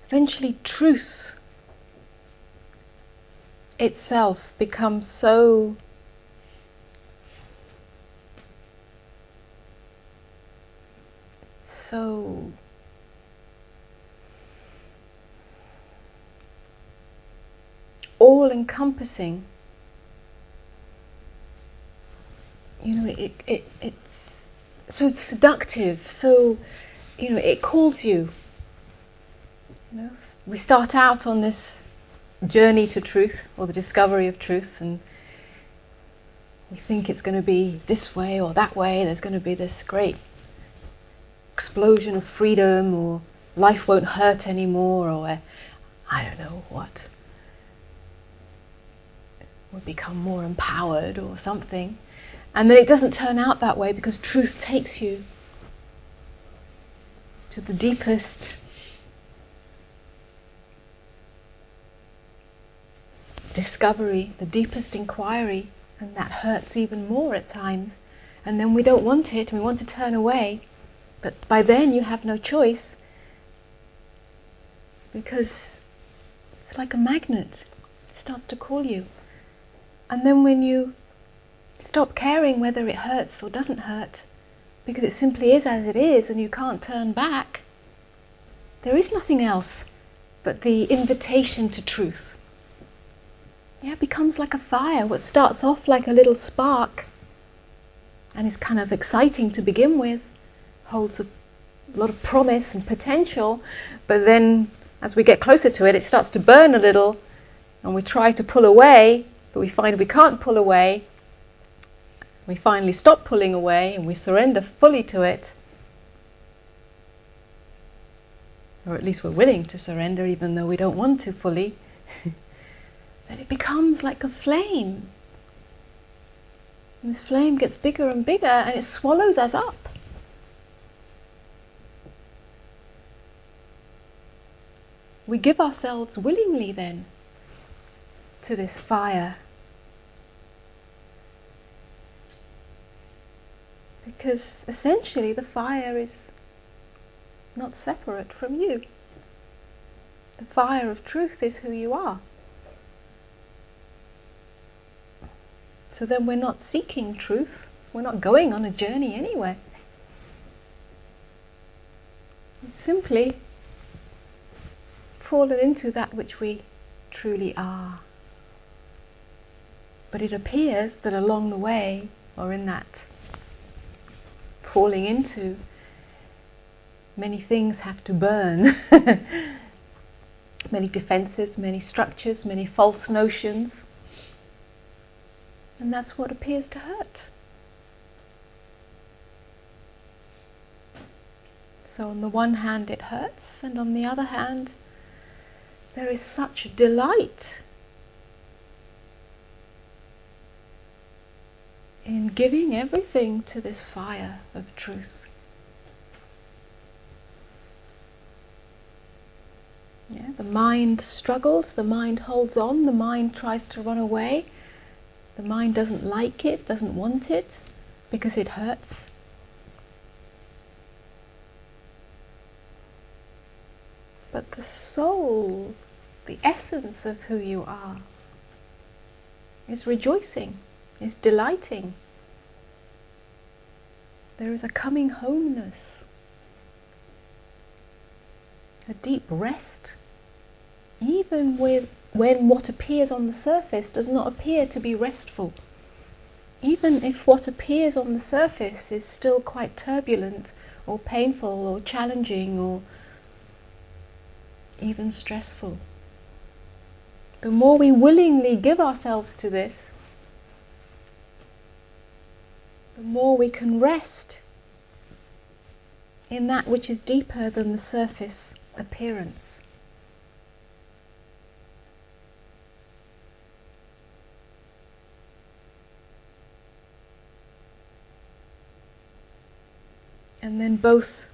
eventually truth itself becomes so all-encompassing. It's so seductive, so it calls you. We start out on this journey to truth, or the discovery of truth, and we think it's going to be this way or that way. There's going to be this great explosion of freedom, or life won't hurt anymore, or I don't know what. We'll become more empowered or something. And then it doesn't turn out that way, because truth takes you to the deepest discovery, the deepest inquiry, and that hurts even more at times. And then we don't want it, and we want to turn away. But by then you have no choice, because it's like a magnet. It starts to call you. And then when you stop caring whether it hurts or doesn't hurt, because it simply is as it is and you can't turn back, there is nothing else but the invitation to truth. It becomes like a fire. What starts off like a little spark and is kind of exciting to begin with, holds a lot of promise and potential, but then as we get closer to it, it starts to burn a little, and we try to pull away, but we find we can't pull away. We finally stop pulling away and we surrender fully to it. Or at least we're willing to surrender, even though we don't want to fully. Then it becomes like a flame. And this flame gets bigger and bigger, and it swallows us up. We give ourselves willingly then to this fire. Because essentially the fire is not separate from you. The fire of truth is who you are. So then we're not seeking truth. We're not going on a journey anywhere. We've simply fallen into that which we truly are. But it appears that along the way, or in that falling into, many things have to burn. Many defenses, many structures, many false notions. And that's what appears to hurt. So on the one hand it hurts, and on the other hand there is such delight in giving everything to this fire of truth. The mind struggles, the mind holds on, the mind tries to run away, the mind doesn't like it, doesn't want it, because it hurts. But the soul, the essence of who you are, is rejoicing, is delighting. There is a coming homeness, a deep rest, even when what appears on the surface does not appear to be restful. Even if what appears on the surface is still quite turbulent or painful or challenging or even stressful. The more we willingly give ourselves to this, the more we can rest in that which is deeper than the surface appearance. And then both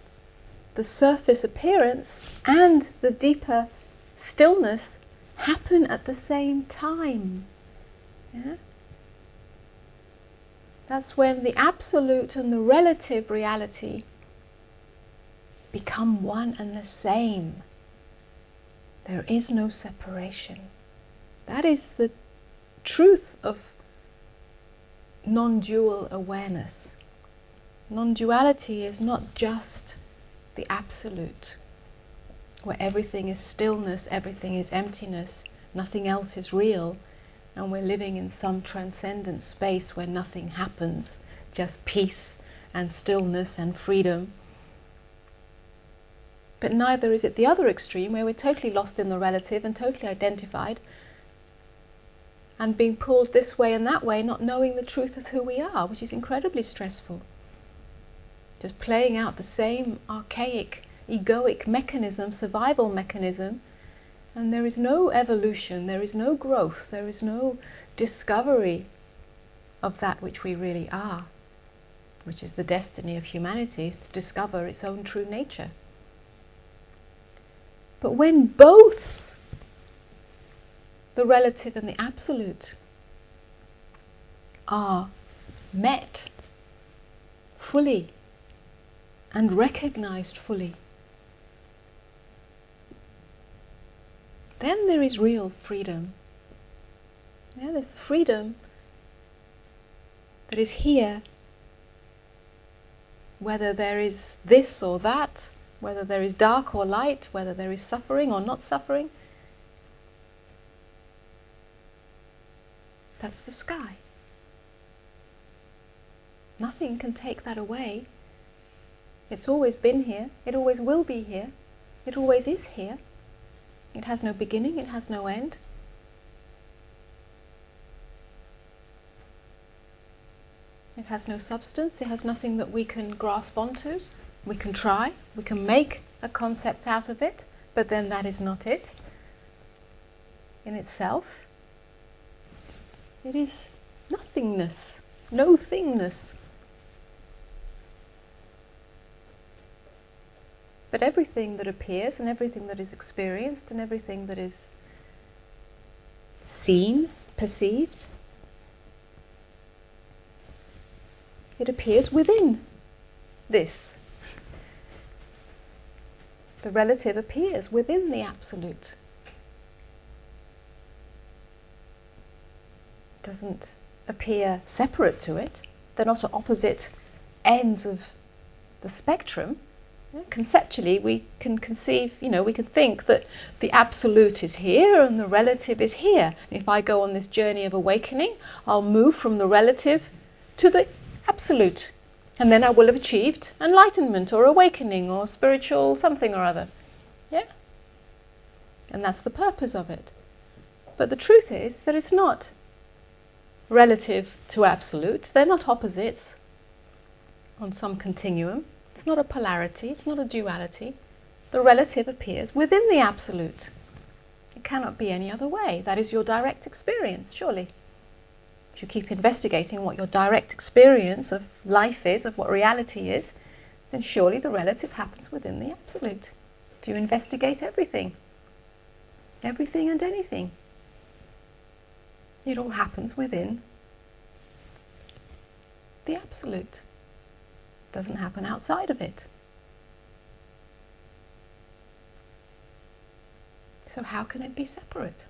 the surface appearance and the deeper stillness happen at the same time. That's when the absolute and the relative reality become one and the same. There is no separation. That is the truth of non-dual awareness. Non-duality is not just the absolute, where everything is stillness, everything is emptiness, nothing else is real, and we're living in some transcendent space where nothing happens, just peace and stillness and freedom. But neither is it the other extreme, where we're totally lost in the relative and totally identified and being pulled this way and that way, not knowing the truth of who we are, which is incredibly stressful. Just playing out the same archaic, egoic mechanism, survival mechanism, and there is no evolution, there is no growth, there is no discovery of that which we really are, which is the destiny of humanity, is to discover its own true nature. But when both the relative and the absolute are met fully and recognized fully, then there is real freedom. Yeah, there's the freedom that is here, whether there is this or that, whether there is dark or light, whether there is suffering or not suffering. That's the sky. Nothing can take that away. It's always been here, it always will be here, it always is here. It has no beginning, it has no end. It has no substance, it has nothing that we can grasp onto. We can try, we can make a concept out of it, but then that is not it in itself. It is nothingness, no thingness. But everything that appears and everything that is experienced and everything that is seen, perceived, it appears within this. The relative appears within the absolute. It doesn't appear separate to it. They're not at opposite ends of the spectrum. Conceptually, we can conceive, we can think that the absolute is here and the relative is here. If I go on this journey of awakening, I'll move from the relative to the absolute. And then I will have achieved enlightenment or awakening or spiritual something or other. Yeah? And that's the purpose of it. But the truth is that it's not relative to absolute. They're not opposites on some continuum. It's not a polarity, it's not a duality. The relative appears within the absolute. It cannot be any other way. That is your direct experience, surely. If you keep investigating what your direct experience of life is, of what reality is, then surely the relative happens within the absolute. If you investigate everything and anything, it all happens within the absolute. It doesn't happen outside of it. So how can it be separate?